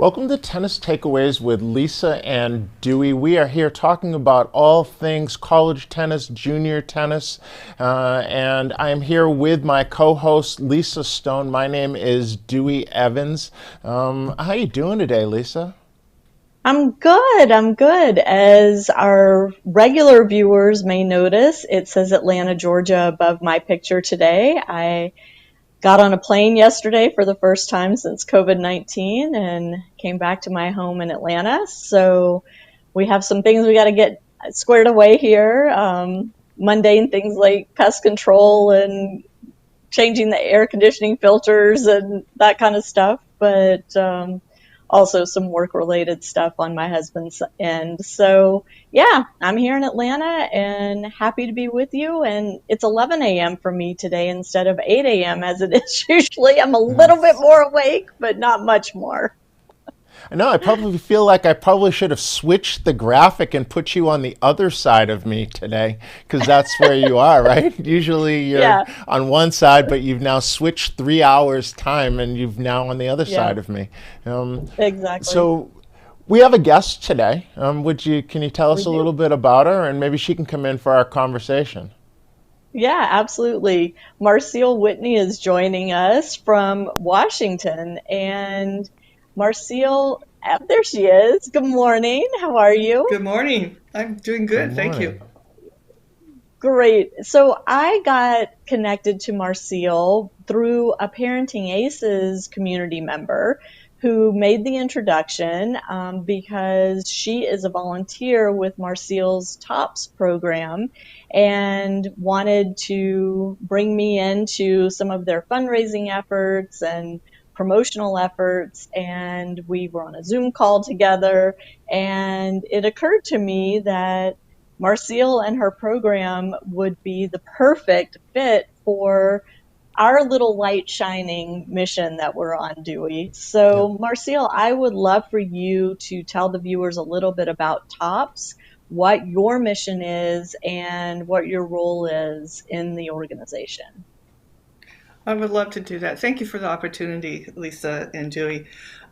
Welcome to Tennis Takeaways with Lisa and Duey. We are here talking about all things college tennis, junior tennis, and I'm here with my co-host Lisa Stone. My name is Duey Evans. How you doing today, Lisa? I'm good. I'm good. As our regular viewers may notice, it says Atlanta, Georgia above my picture today. I got on a plane yesterday for the first time since COVID-19 and came back to my home in Atlanta. So we have some things we got to get squared away here. Mundane things like pest control and changing the air conditioning filters and that kind of stuff. But also some work related stuff on my husband's end. So yeah, I'm here in Atlanta and happy to be with you. And it's 11 a.m. for me today instead of 8 a.m. as it is usually. I'm a little bit more awake, but not much more. I know I probably feel like I probably should have switched the graphic and put you on the other side of me today because that's where you are, right? Usually you're Yeah, on one side, but you've now switched 3 hours time and you've now on the other yeah, side of me. Um, exactly. so we have a guest today. Can you tell We us a do. little bit about her and maybe she can come in for our conversation? Yeah, absolutely. Marceil Whitney is joining us from Washington. And Marceil, there she is. Good morning. How are you? Good morning. I'm doing Good good, thank you. morning. Great. So I got connected to Marceil through a Parenting Aces community member who made the introduction because she is a volunteer with Marceil's TOPS program and wanted to bring me into some of their fundraising efforts and promotional efforts. And we were on a Zoom call together, and it occurred to me that Marceil and her program would be the perfect fit for our little light shining mission that we're on, Dewey. Yep. So, Marceil, I would love for you to tell the viewers a little bit about TOPS, what your mission is, and what your role is in the organization. I would love to do that. Thank you for the opportunity, Lisa and Julie.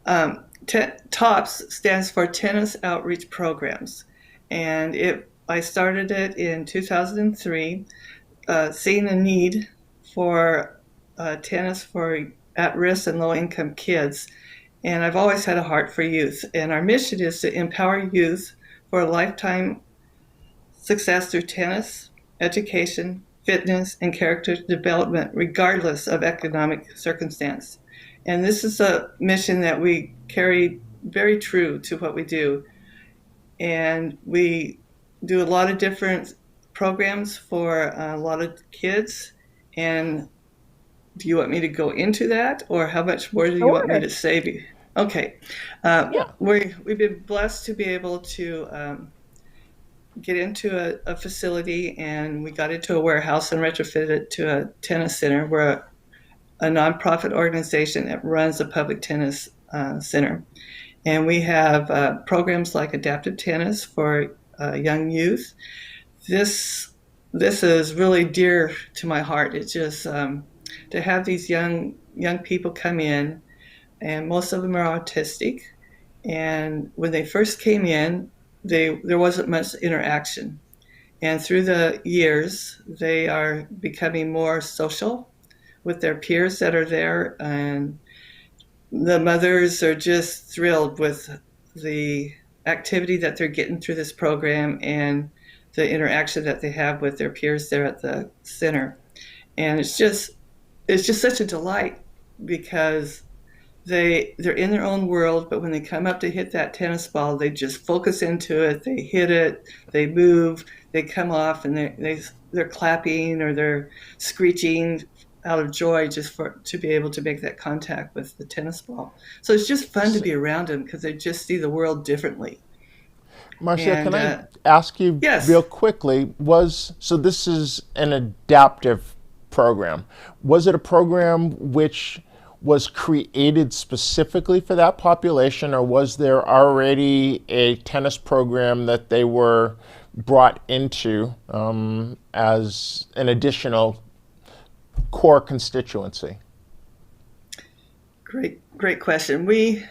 TOPS stands for Tennis Outreach Programs, and I started it in 2003, seeing a need for tennis for at-risk and low-income kids. And I've always had a heart for youth, and our mission is to empower youth for a lifetime success through tennis, education, fitness, and character development, regardless of economic circumstance. And this is a mission that we carry very true to what we do. And we do a lot of different programs for a lot of kids. And do you want me to go into that, or how much more do you want me Sure. to say? Okay. Yeah. We've been blessed to be able to get into a facility, and we got into a warehouse and retrofitted it to a tennis center. We're a nonprofit organization that runs a public tennis center. And we have programs like adaptive tennis for young youth. This this is really dear to my heart. It's just to have these young people come in, and most of them are autistic. And when they first came in, there wasn't much interaction. And through the years, they are becoming more social with their peers that are there. And the mothers are just thrilled with the activity that they're getting through this program and the interaction that they have with their peers there at the center. And it's just such a delight because they're in their own world, but when they come up to hit that tennis ball, they just focus into it. They hit it, they move, they come off, and they're clapping or they're screeching out of joy just for to be able to make that contact with the tennis ball. So it's just fun to So, be around them because they just see the world differently. Marcia, can And I ask you real yes, quickly, so this is an adaptive program. Was it a program which was created specifically for that population, or was there already a tennis program that they were brought into as an additional core constituency? great question. We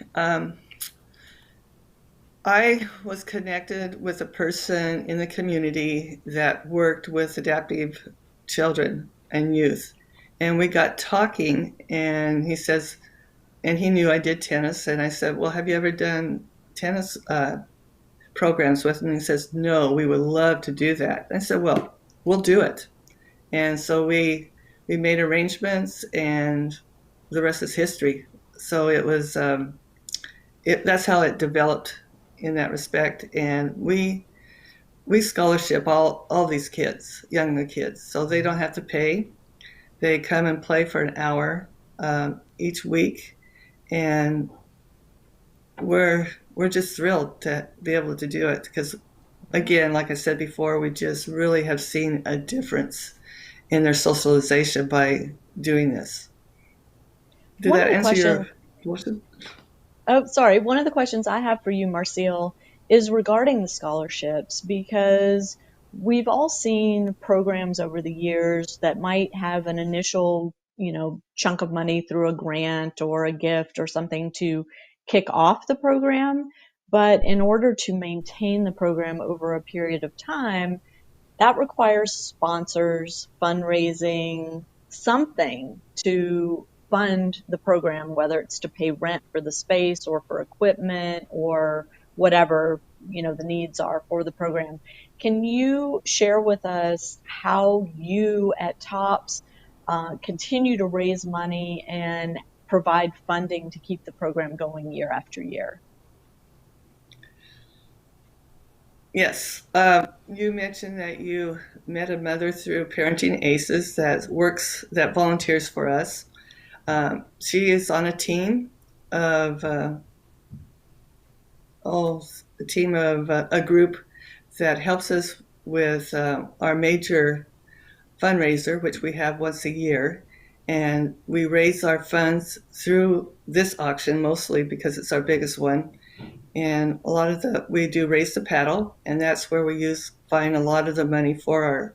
I was connected with a person in the community that worked with adaptive children and youth. And we got talking, and he says, and he knew I did tennis. And I said, well, have you ever done tennis programs with him? And he says, no, we would love to do that. And I said, well, we'll do it. And so we made arrangements, and the rest is history. So it was that's how it developed in that respect. And we scholarship all these kids, younger kids, so they don't have to pay. They come and play for an hour each week, and we're just thrilled to be able to do it because, again, like I said before, we just really have seen a difference in their socialization by doing this. Did One that of the answer your questions, question? oh, sorry, one of the questions I have for you, Marceil, is regarding the scholarships because we've all seen programs over the years that might have an initial, chunk of money through a grant or a gift or something to kick off the program. But in order to maintain the program over a period of time, that requires sponsors, fundraising, something to fund the program, whether it's to pay rent for the space or for equipment or whatever, the needs are for the program. Can you share with us how you at TOPS continue to raise money and provide funding to keep the program going year after year? Yes. You mentioned that you met a mother through Parenting Aces that volunteers for us. She is on a team of oh, a group that helps us with our major fundraiser, which we have once a year. And we raise our funds through this auction mostly because it's our biggest one. And a lot of we do raise the paddle, and that's where we find a lot of the money for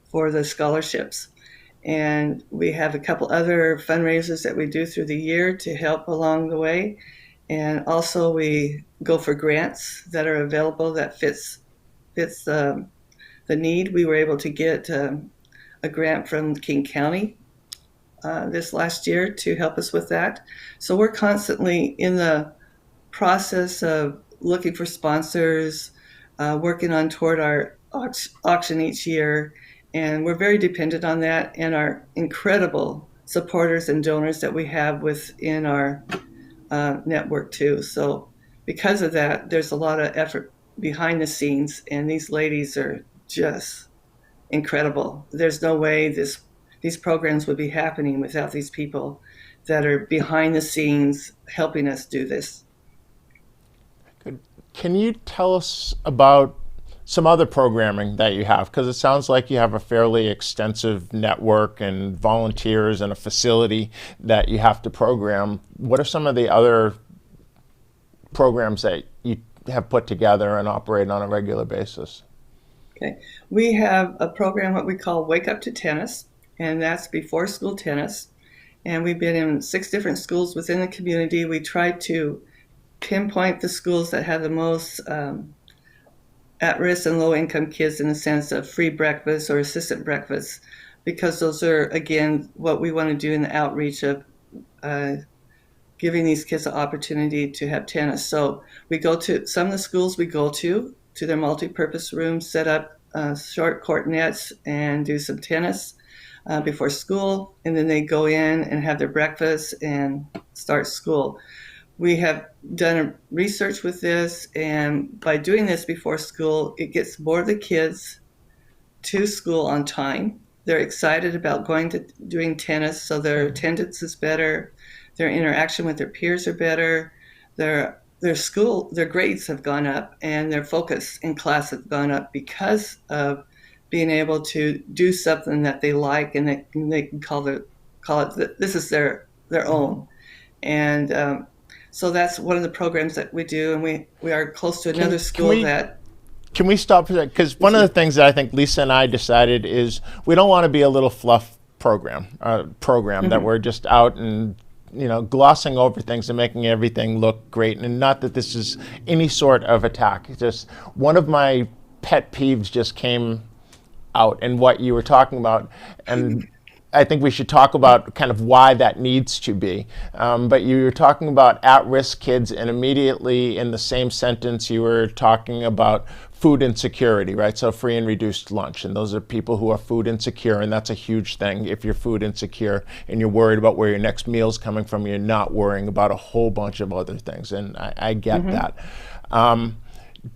for the scholarships. And we have a couple other fundraisers that we do through the year to help along the way. And also we go for grants that are available that fits the need. We were able to get a grant from King County this last year to help us with that. So we're constantly in the process of looking for sponsors, working on toward our auction each year, and we're very dependent on that and our incredible supporters and donors that we have within our network too. So because of that, there's a lot of effort behind the scenes, and these ladies are just incredible. There's no way these programs would be happening without these people that are behind the scenes helping us do this. Good. Can you tell us about some other programming that you have? Because it sounds like you have a fairly extensive network and volunteers and a facility that you have to program. What are some of the other programs that you have put together and operate on a regular basis? Okay. We have a program what we call Wake Up to Tennis, and that's before school tennis. And we've been in 6 different schools within the community. We try to pinpoint the schools that have the most at-risk and low-income kids in the sense of free breakfast or assistant breakfast, because those are, again, what we want to do in the outreach of giving these kids an opportunity to have tennis. So we go to some of the schools we go to their multi-purpose rooms, set up short court nets and do some tennis before school, and then they go in and have their breakfast and start school. We have done research with this, and by doing this before school, it gets more of the kids to school on time. They're excited about doing tennis, so their attendance is better, their interaction with their peers are better, their grades have gone up, and their focus in class has gone up because of being able to do something that they like, and they can call it this is their own. And so that's one of the programs that we do, and we are close to another school that. Can we stop for that? Because one of the things that I think Lisa and I decided is we don't want to be a little fluff program Mm-hmm. that we're just out and glossing over things and making everything look great. And not that this is any sort of attack. It's just one of my pet peeves just came out in what you were talking about. And I think we should talk about kind of why that needs to be. But you were talking about at-risk kids, and immediately in the same sentence you were talking about food insecurity, right? So free and reduced lunch. And those are people who are food insecure, and that's a huge thing. If you're food insecure and you're worried about where your next meal's coming from, you're not worrying about a whole bunch of other things. And I get that.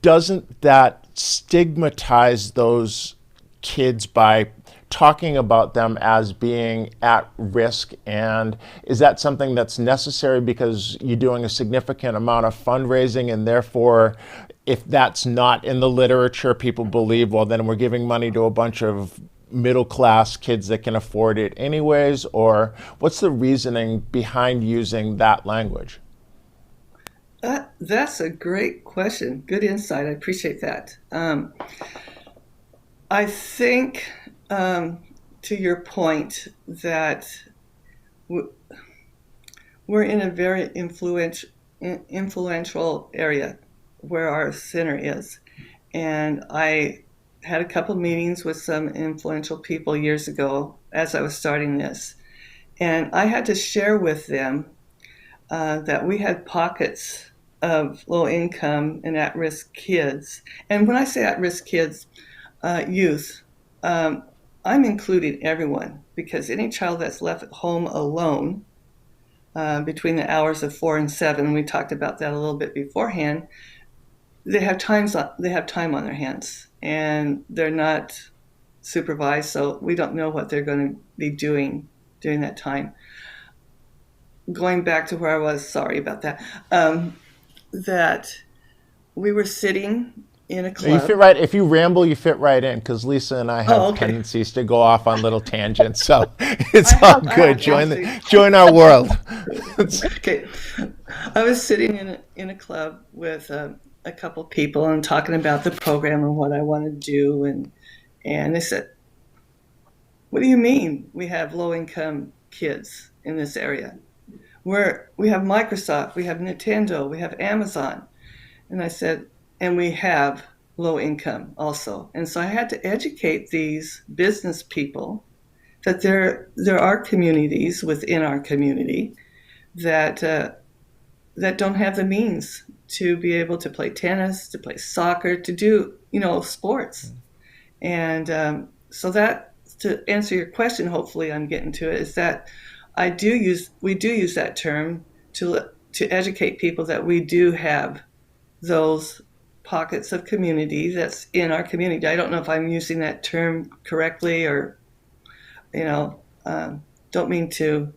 Doesn't that stigmatize those kids by talking about them as being at risk? And is that something that's necessary because you're doing a significant amount of fundraising, and therefore if that's not in the literature, people believe, well, then we're giving money to a bunch of middle class kids that can afford it anyways? Or what's the reasoning behind using that language? That's a great question. Good insight. I appreciate that. I think, to your point, that we're in a very influential area where our center is. And I had a couple meetings with some influential people years ago as I was starting this. And I had to share with them that we had pockets of low income and at-risk kids. And when I say at-risk kids, youth, I'm including everyone, because any child that's left at home alone between the hours of 4 and 7, we talked about that a little bit beforehand, they have time on their hands, and they're not supervised, so we don't know what they're going to be doing during that time. Going back to where I was, sorry about that, that we were sitting in a club. You fit right. If you ramble, you fit right in, because Lisa and I have tendencies to go off on little tangents. So it's all good. Join our world. Okay, I was sitting in a club with a couple people and talking about the program and what I want to do, and they said, "What do you mean we have low income kids in this area? We have Microsoft, we have Nintendo, we have Amazon," and I said, "And we have low income also." And so I had to educate these business people that there are communities within our community that don't have the means to be able to play tennis, to play soccer, to do sports. And so that, to answer your question, hopefully I'm getting to it, is that we do use that term to educate people that we do have those pockets of community that's in our community. I don't know if I'm using that term correctly, or don't mean to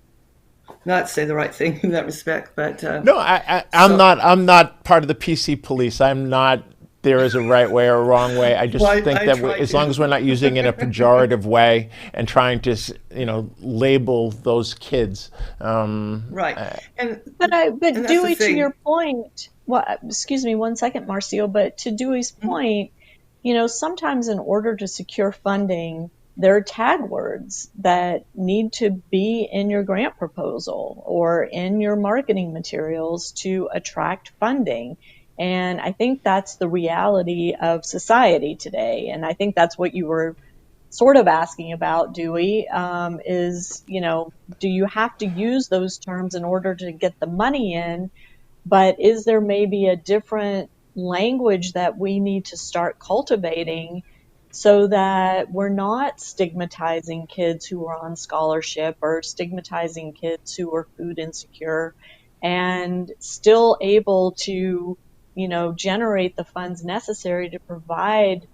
not say the right thing in that respect, but no, I'm not part of the PC police. I'm not. There is a right way or a wrong way. I just think that as long as we're not using it in a pejorative way and trying to, label those kids. Right. But Dewey, to your point, excuse me 1 second, Marceil, but to Dewey's point, sometimes in order to secure funding, there are tag words that need to be in your grant proposal or in your marketing materials to attract funding. And I think that's the reality of society today. And I think that's what you were sort of asking about, Dewey, is, do you have to use those terms in order to get the money in? But is there maybe a different language that we need to start cultivating so that we're not stigmatizing kids who are on scholarship or stigmatizing kids who are food insecure, and still able to generate the funds necessary to provide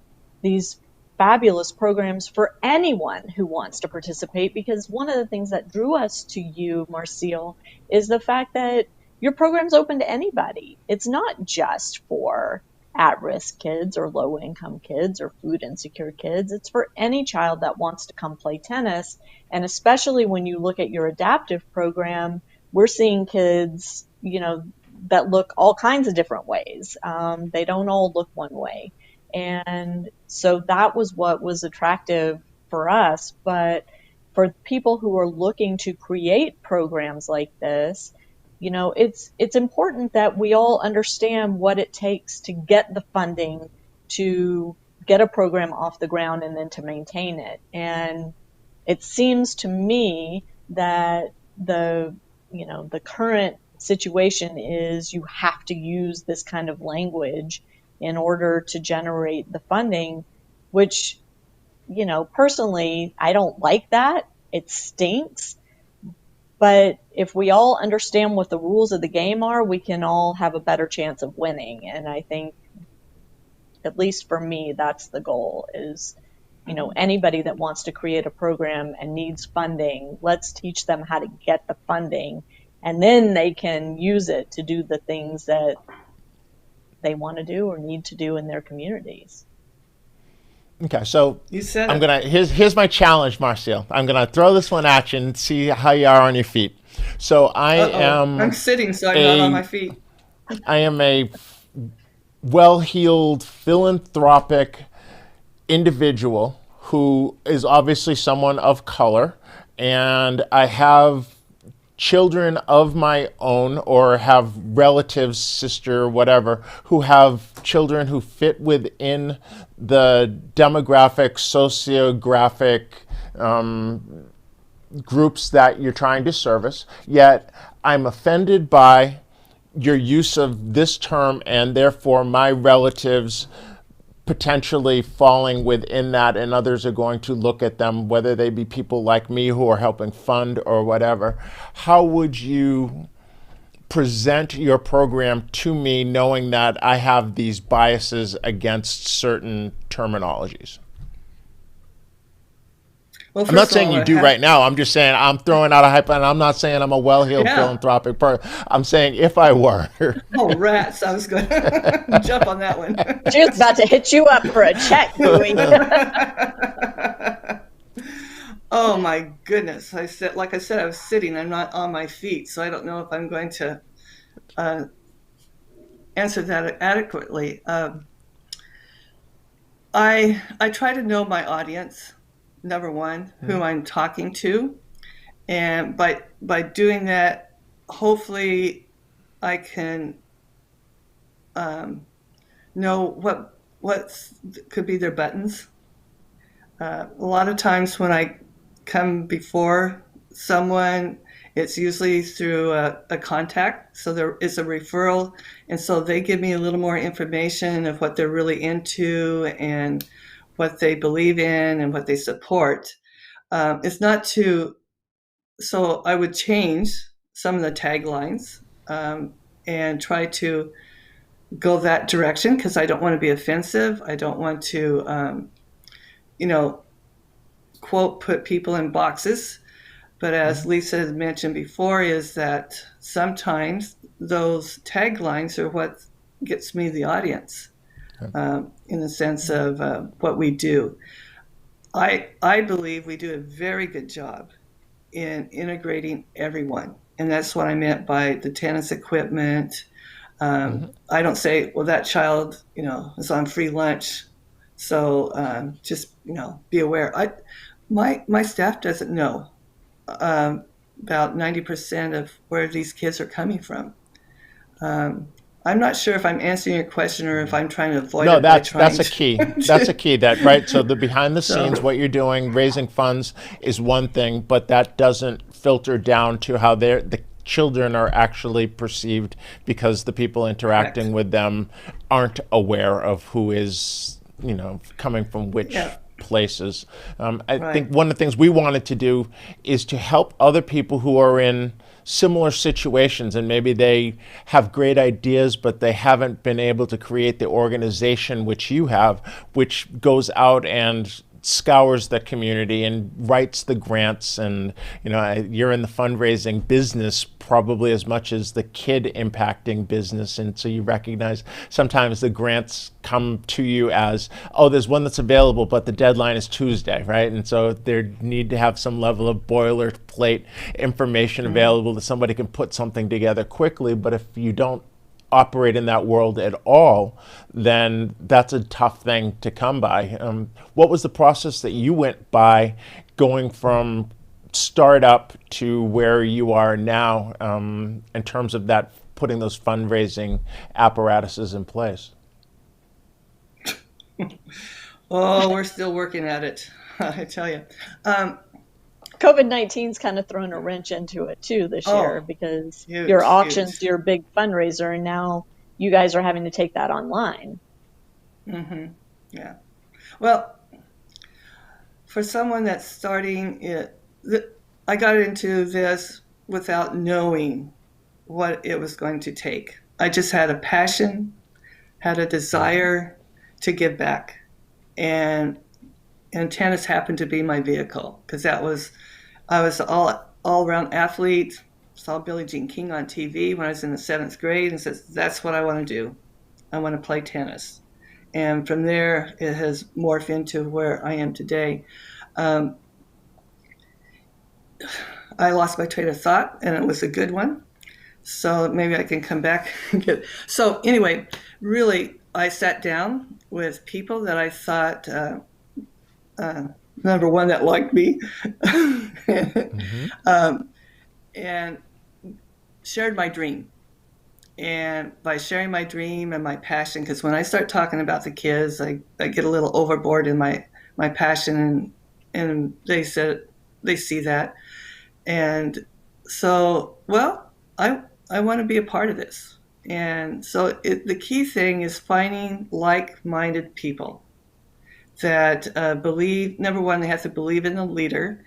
these fabulous programs for anyone who wants to participate? Because one of the things that drew us to you, Marceil, is the fact that your program's open to anybody. It's not just for at-risk kids or low-income kids or food insecure kids. It's for any child that wants to come play tennis. And especially when you look at your adaptive program, we're seeing kids, that look all kinds of different ways. They don't all look one way. And so that was what was attractive for us. But for people who are looking to create programs like this, it's important that we all understand what it takes to get the funding to get a program off the ground and then to maintain it. And it seems to me that the current situation is you have to use this kind of language in order to generate the funding, which, personally, I don't like that. It stinks. But if we all understand what the rules of the game are, we can all have a better chance of winning. And I think, at least for me, that's the goal is, anybody that wants to create a program and needs funding, let's teach them how to get the funding, and then they can use it to do the things that they want to do or need to do in their communities. Okay, so You said I'm it. gonna here's my challenge, Marceil. I'm gonna throw this one at you and see how you are on your feet. So I'm sitting, so I'm not on my feet. I am a well-heeled, philanthropic individual who is obviously someone of color, and I have children of my own or have relatives, sister, whatever, who have children who fit within the demographic, sociographic groups that you're trying to service. Yet I'm offended by your use of this term and therefore my relatives potentially falling within that, and others are going to look at them, whether they be people like me who are helping fund or whatever. How would you present your program to me knowing that I have these biases against certain terminologies? Well, I'm not first of saying all, you do right now. I'm just saying I'm throwing out a hype, and I'm not saying I'm a well-heeled philanthropic person. I'm saying if I were. Oh, rats. I was going to jump on that one. She was about to hit you up for a check, Duey. Oh, my goodness. Like I said, I was sitting. I'm not on my feet, so I don't know if I'm going to answer that adequately. I try to know my audience, number one, whom I'm talking to. And by doing that, hopefully I can know what could be their buttons. A lot of times when I come before someone, it's usually through a contact. So there is a referral. And so they give me a little more information of what they're really into and what they believe in and what they support. It's not to, so I would change some of the taglines and try to go that direction because I don't want to be offensive. I don't want to, quote, put people in boxes. But as Lisa has mentioned before, is that sometimes those taglines are what gets me the audience in the sense of what we do. I believe we do a very good job in integrating everyone. And that's what I meant by the tennis equipment. I don't say, well, that child, is on free lunch. So just, be aware. My staff doesn't know about 90% of where these kids are coming from. I'm not sure if I'm answering your question or if I'm trying to avoid No, it. that's a key. That's a key. That right. So the behind the scenes, what you're doing, raising funds is one thing, but that doesn't filter down to how the children are actually perceived because the people interacting with them aren't aware of who is, coming from which places. I think one of the things we wanted to do is to help other people who are in similar situations and maybe they have great ideas but they haven't been able to create the organization which you have, which goes out and scours the community and writes the grants. And you're in the fundraising business probably as much as the kid impacting business, and so you recognize sometimes the grants come to you as, oh, there's one that's available but the deadline is Tuesday, right? And so there need to have some level of boilerplate information available that somebody can put something together quickly. But if you don't operate in that world at all, then that's a tough thing to come by. What was the process that you went by going from start up to where you are now in terms of that, putting those fundraising apparatuses in place? Oh, we're still working at it, I tell you. Um, COVID-19's kind of thrown a wrench into it too this year, oh, because your huge, auction's huge. your big fundraiser, and now you guys are having to take that online. Yeah. Well, for someone that's starting it, I got into this without knowing what it was going to take. I just had a passion, had a desire to give back, and tennis happened to be my vehicle because I was all around athlete. Saw Billie Jean King on TV when I was in the 7th grade and says that's what I want to do. I want to play tennis, and from there it has morphed into where I am today. Um, I lost my train of thought, and it was a good one. So maybe I can come back and get. So anyway, really, I sat down with people that I thought, number one, that liked me, um, and shared my dream. And by sharing my dream and my passion, because when I start talking about the kids, I get a little overboard in my passion, and they said they see that. And so, well, I want to be a part of this. And so the key thing is finding like-minded people that believe, number one, they have to believe in the leader.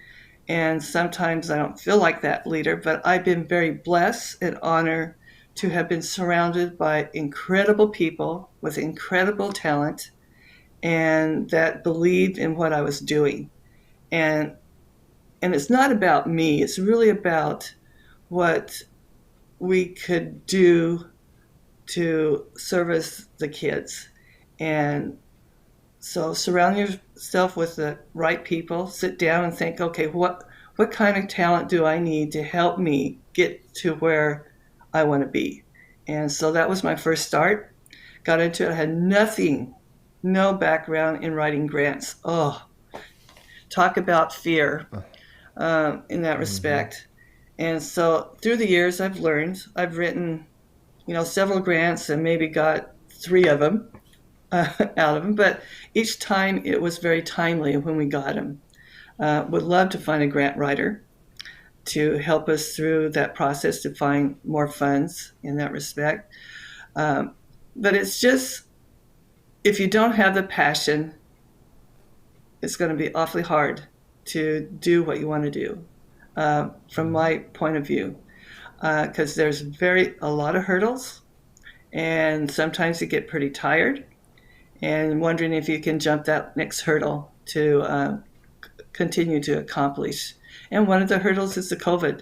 And sometimes I don't feel like that leader, but I've been very blessed and honored to have been surrounded by incredible people with incredible talent and that believed in what I was doing. And it's not about me, it's really about what we could do to service the kids. And so surround yourself with the right people, sit down and think, okay, what kind of talent do I need to help me get to where I want to be? And so that was my first start. Got into it. I had nothing, no background in writing grants. Oh, talk about fear in that respect. And so through the years, I've learned. I've written, several grants and maybe got 3 of them out of them. But each time it was very timely when we got them. Would love to find a grant writer to help us through that process to find more funds in that respect. But it's just, if you don't have the passion, it's going to be awfully hard to do what you want to do, from my point of view, because there's a lot of hurdles, and sometimes you get pretty tired and wondering if you can jump that next hurdle to continue to accomplish. And one of the hurdles is the COVID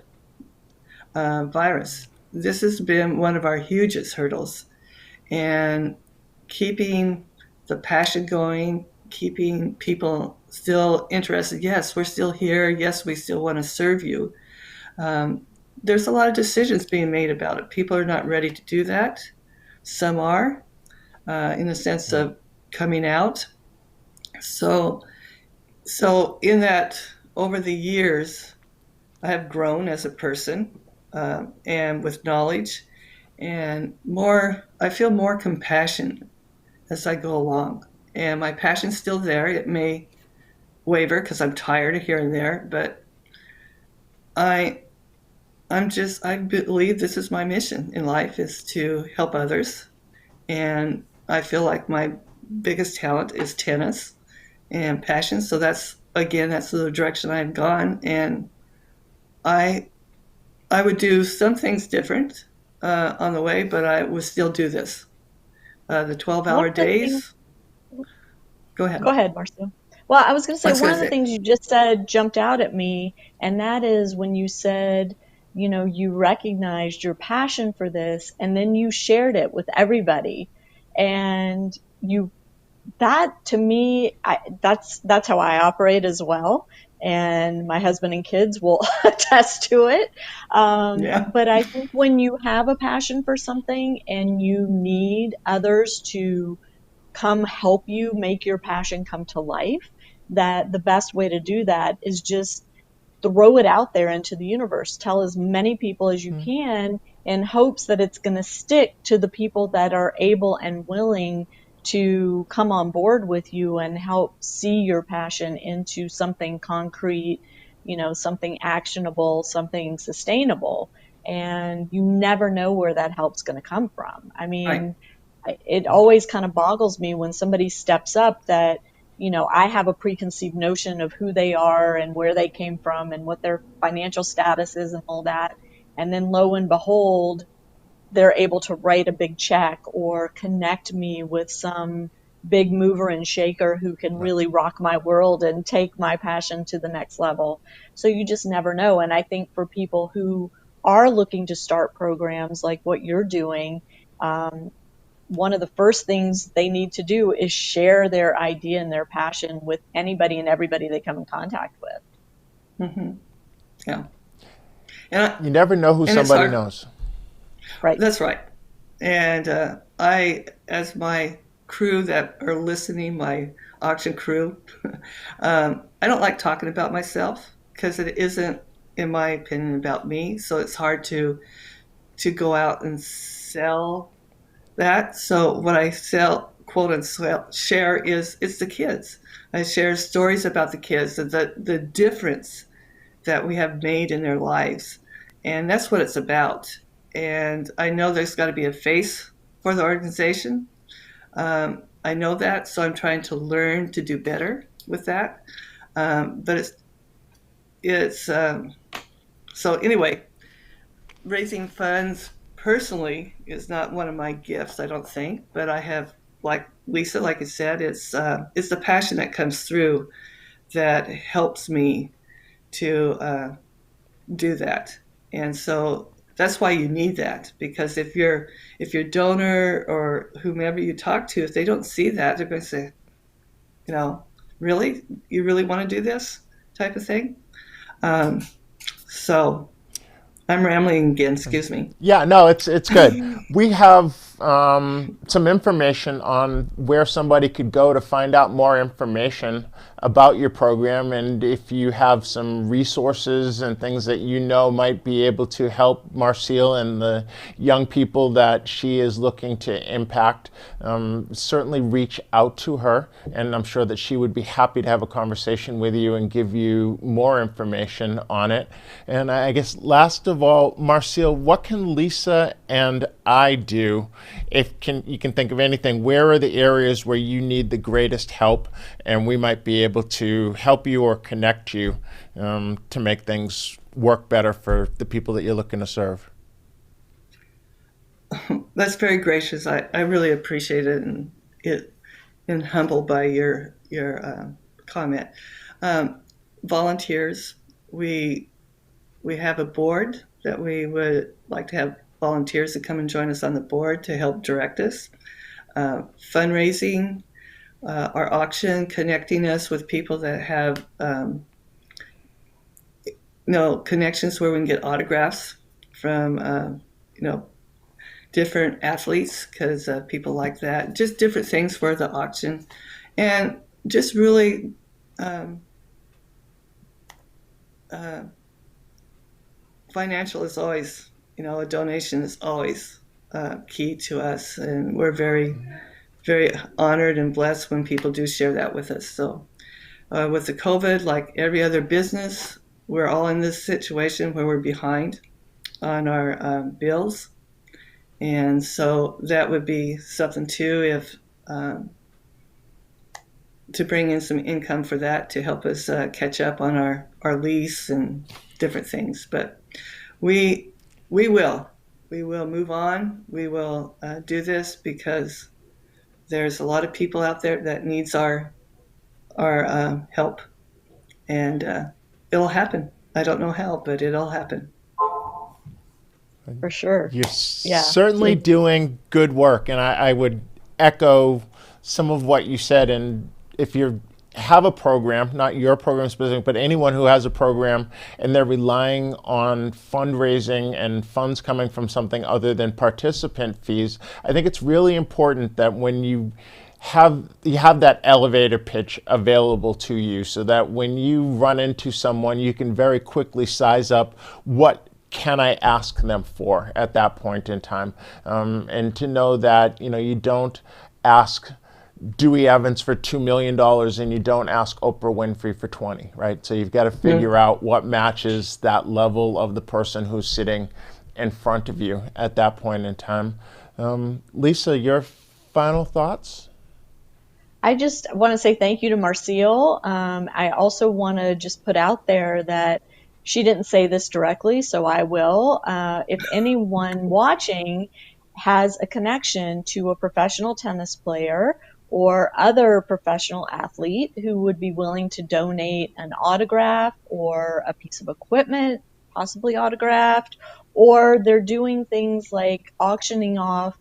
virus. This has been one of our hugest hurdles. And keeping the passion going, keeping people still interested. Yes, we're still here. Yes, we still want to serve you. There's a lot of decisions being made about it. People are not ready to do that. Some are, in the sense of coming out. So in that, over the years, I have grown as a person, and with knowledge, and I feel more compassion as I go along. And my passion's still there. It may waver because I'm tired of here and there, but I believe this is my mission in life, is to help others. And I feel like my biggest talent is tennis and passion. So that's the direction I've gone. And I would do some things different on the way, but I would still do this. The 12-hour One of the things, days. Go go ahead. ahead, Marcia. Well, I was going to I say was one going to of the say, things you just said jumped out at me, and that is when you said, you recognized your passion for this, and then you shared it with everybody, and that to me, that's how I operate as well. And my husband and kids will attest to it. yeah. But I think when you have a passion for something and you need others to come help you make your passion come to life, that the best way to do that is just throw it out there into the universe. Tell as many people as you can in hopes that it's going to stick to the people that are able and willing to come on board with you and help see your passion into something concrete, something actionable, something sustainable. And you never know where that help's going to come from. I Right. mean, it always kind of boggles me when somebody steps up that, I have a preconceived notion of who they are and where they came from and what their financial status is and all that. And then lo and behold, they're able to write a big check or connect me with some big mover and shaker who can really rock my world and take my passion to the next level. So you just never know. And I think for people who are looking to start programs like what you're doing, one of the first things they need to do is share their idea and their passion with anybody and everybody they come in contact with. Yeah. And You never know who and it's somebody hard. knows. Right. That's right. And as my crew that are listening, my auction crew, I don't like talking about myself because it isn't, in my opinion, about me. So it's hard to go out and sell that. So what I sell, quote and share is it's the kids. I share stories about the kids and the difference that we have made in their lives. And that's what it's about. And I know there's got to be a face for the organization. I know that, so I'm trying to learn to do better with that. But it's so anyway, raising funds personally is not one of my gifts, I don't think. But I have, like Lisa, like I said, it's the passion that comes through that helps me to do that. And so that's why you need that, because if your donor or whomever you talk to, if they don't see that, they're going to say, really, you really want to do this type of thing. So I'm rambling again. Excuse me. Yeah, no, it's good. We have some information on where somebody could go to find out more information about your program, and if you have some resources and things that might be able to help Marceil and the young people that she is looking to impact, certainly reach out to her, and I'm sure that she would be happy to have a conversation with you and give you more information on it. And I guess last of all, Marceil, what can Lisa and I do if you can think of anything? Where are the areas where you need the greatest help, and we might be able to help you or connect you to make things work better for the people that you're looking to serve? That's very gracious. I really appreciate it, and humbled by your comment. Volunteers, we have a board that we would like to have volunteers to come and join us on the board to help direct us. Fundraising, our auction, connecting us with people that have connections where we can get autographs from different athletes, because people like that. Just different things for the auction, and just really financial is always, a donation is always key to us, and we're very, very honored and blessed when people do share that with us. So with the COVID, like every other business, we're all in this situation where we're behind on our bills. And so that would be something too, if to bring in some income for that to help us catch up on our lease and different things. But we will move on. We will do this because there's a lot of people out there that needs our help, and it'll happen. I don't know how, but it'll happen. For sure. You're Yeah. certainly doing good work, and I would echo some of what you said. And if you have a program, not your program specific, but anyone who has a program and they're relying on fundraising and funds coming from something other than participant fees, I think it's really important that when you you have that elevator pitch available to you, so that when you run into someone, you can very quickly size up what can I ask them for at that point in time, and to know that you don't ask Dewey Evans for $2 million and you don't ask Oprah Winfrey for 20, right? So you've got to figure out what matches that level of the person who's sitting in front of you at that point in time. Lisa, your final thoughts? I just want to say thank you to Marceil. I also want to just put out there that she didn't say this directly, so I will. If anyone watching has a connection to a professional tennis player or other professional athlete who would be willing to donate an autograph or a piece of equipment, possibly autographed, or they're doing things like auctioning off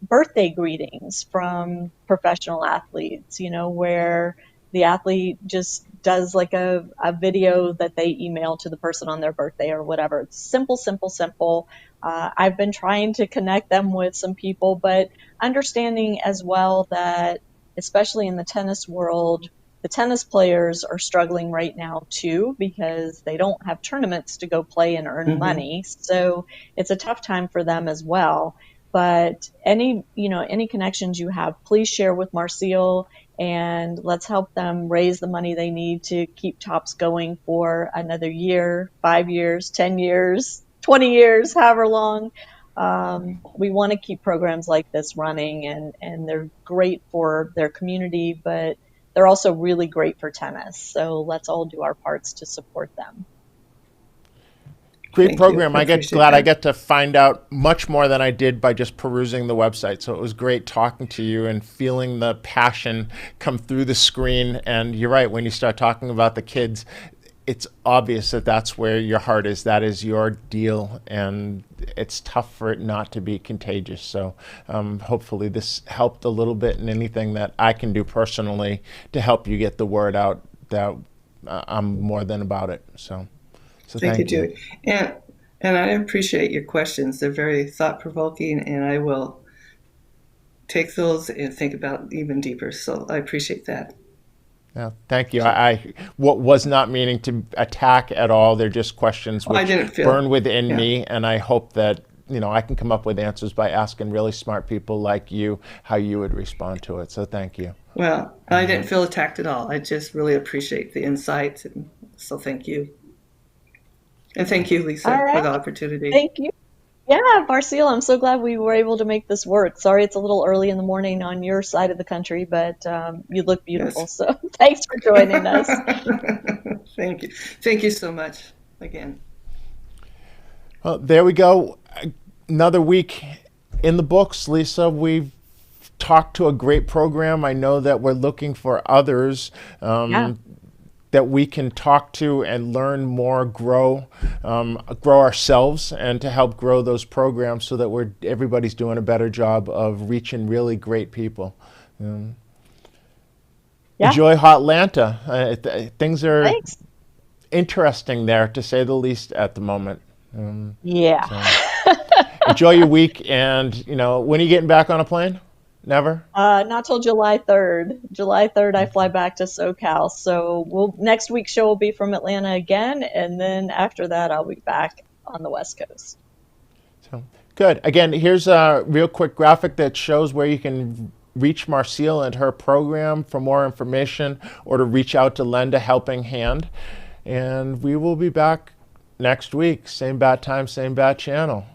birthday greetings from professional athletes, where the athlete just does like a video that they email to the person on their birthday or whatever. It's simple, simple, simple. I've been trying to connect them with some people, but understanding as well that, especially in the tennis world, the tennis players are struggling right now too, because they don't have tournaments to go play and earn money. So it's a tough time for them as well. But any connections you have, please share with Marceil, and let's help them raise the money they need to keep Tops going for another year, 5 years, 10 years, 20 years, however long. We want to keep programs like this running, and they're great for their community, but they're also really great for tennis. So let's all do our parts to support them. Great program. I get glad I get to find out much more than I did by just perusing the website. So it was great talking to you and feeling the passion come through the screen. And you're right, when you start talking about the kids, it's obvious that that's where your heart is. That is your deal, and it's tough for it not to be contagious. So hopefully this helped a little bit, and anything that I can do personally to help you get the word out, that I'm more than about it. So thank you, Dewey. And I appreciate your questions. They're very thought-provoking, and I will take those and think about even deeper. So I appreciate that. Yeah, thank you. I was not meaning to attack at all. They're just questions which burn within me, and I hope that I can come up with answers by asking really smart people like you how you would respond to it. So thank you. Well, I didn't feel attacked at all. I just really appreciate the insights, and so thank you. And thank you, Lisa, for the opportunity. Thank you. Yeah, Marceil, I'm so glad we were able to make this work. Sorry it's a little early in the morning on your side of the country, but you look beautiful. Yes. So thanks for joining us. Thank you. Thank you so much again. Well, there we go. Another week in the books, Lisa. We've talked to a great program. I know that we're looking for others. That we can talk to and learn more, grow ourselves, and to help grow those programs so that everybody's doing a better job of reaching really great people. Enjoy Hotlanta. Things are interesting there, to say the least, at the moment. Enjoy your week, and when are you getting back on a plane? Never? Not till July 3rd. July 3rd, I fly back to SoCal. So next week's show will be from Atlanta again, and then after that, I'll be back on the West Coast. So good. Again, here's a real quick graphic that shows where you can reach Marceil and her program for more information, or to reach out to lend a helping hand. And we will be back next week. Same bat time, same bat channel.